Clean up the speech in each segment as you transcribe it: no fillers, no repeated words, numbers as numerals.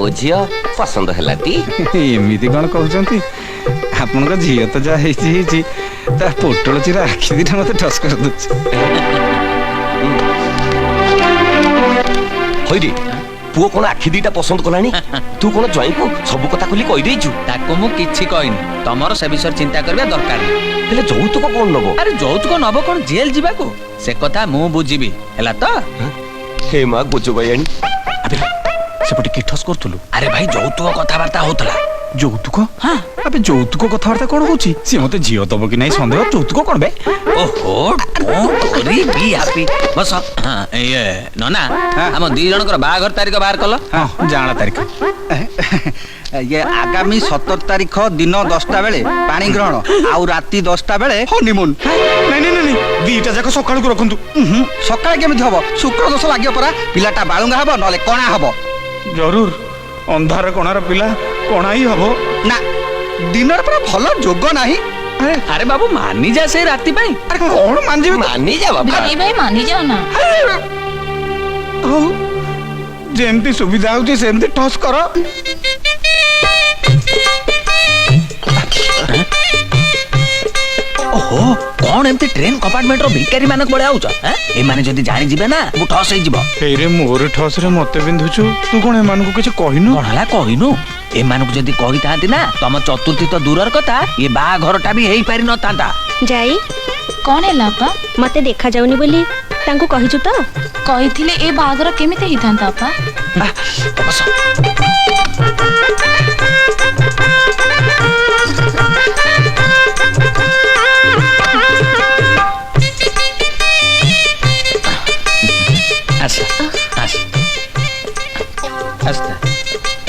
झियो पसंद है एमती कौन कहते आपण झी तो जहाँ पोटल चिरा आखि दीटा मत ठस कर दे पुओ कौन आखि दीटा पसंद कलानी तू कौन जई को सब कथा खुली कहि देइछु ताको मु किछि कहिन तमरो से विषय चिंता करबा दरकार हेले जौतुक कौन नबो अरे जौतुक नबो कौन जेल जीवा को से कथा मु बुझिबी हैला तो हे मा गोचो बयानी अबे सेपटे कि ठस करथुलु अरे भाई जौतुक कथावार्ता होतला যৌতুক हाँ अबे যৌতুক কথাবার্তা কোন হচ্ছে সে মতে ঝিও দব কি নাই সন্দেহ যৌতুক কোন বে ओहो ओरी बी हैप्पी बस हां ये नना हम दी जनकर बागर तारीख बाहर कल हां जाना तारीख ये आगामी 17 तारीख दिन 10टा बेले पानी ग्रहण आउ राती 10टा बेले हनीमून नहीं नहीं नहीं दीटा जाक सकाळ को रखंतु सकाळ केमिति हबो शुक्र दोष लागियो परा पिलाटा बाळुंगा हबो नले कोणा हबो जरूर अंधार कोणार पिला कोणा ही हबो ना दिनर पर भलो जोग नाही अरे अरे बाबू मानी जा से राती भाई अरे कोण मानजी मानी जा बाबा अरे भाई मानी जाओ ना जेमती सुविधा होची सेमती ठोस करो ओहो कौन एमती ट्रेन कंपार्टमेंट रो भिखारी मानक बळे आउछ हैं ए माने जदी जानि जिबे ना मु ठस होई जिवो हे रे मोर ठस रे मते बिंधुछु तू कोन ए मान को किछ कहिनु कोनला कहिनु ए मानक जदी कहि तांती ना तम चतुर्थी तो दूरर कथा ये बा घरटा भी हेई पारि न तांता जाई कौन है लापा मते देखा जाउनी बोली तांको कहिछु तो कहिथिले ए बागर केमिते हितांता आपा बस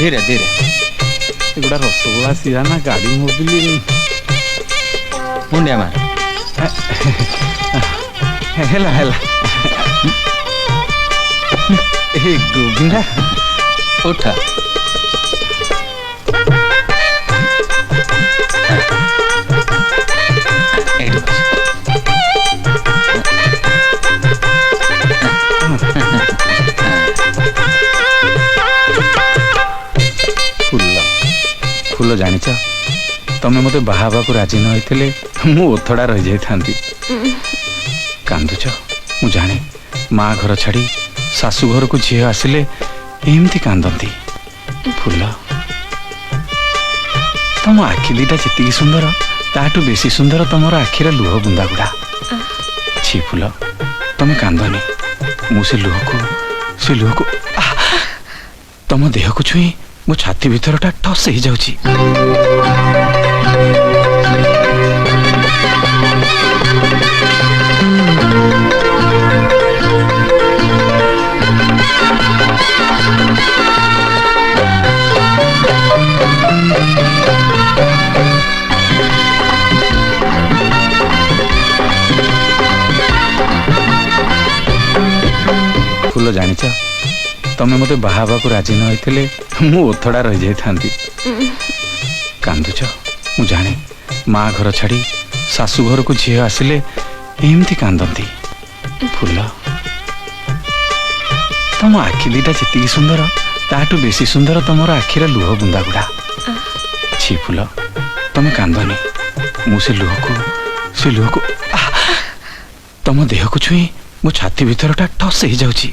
धीरे धीरे एगुडा रसगोला सिरा ना गाड़ी मोबिली मुंडिया मार हेला हेला ए गोविंदा उठा फूल जानिच तमें मते बाहाबा को राजी न होइथिले मु ओथडा रह जाई थांती कांदुच मु जाने माँ घर छाड़ी सासू घर को झील आसिले एमती कांदती फूल तम आखि दीटा जी सुंदर ताठू बेसी सुंदर तुमर आखिर लुह बुंदा गुड़ा छी फूल तमें कांदनी मु से लुह को तम देह को छुई मो छाती भीतरटा ठस हो जाउची फूल जानिच तमें मते बाहाबा को राजी न होइथिले मु ओथडा रह जाई थांती कांदुच मु जाने माँ घर छाड़ी सासू घर को झील आसिले एमती कांदती फूल तम आखि दीटा जी सुंदर ताठू बेसी सुंदर तुमर आखिर लुह बुंदा गुड़ा छी फूल तमें कांदनी मु से लुह को तम देह को छुई मो छाती भीतरटा ठस हो जाउची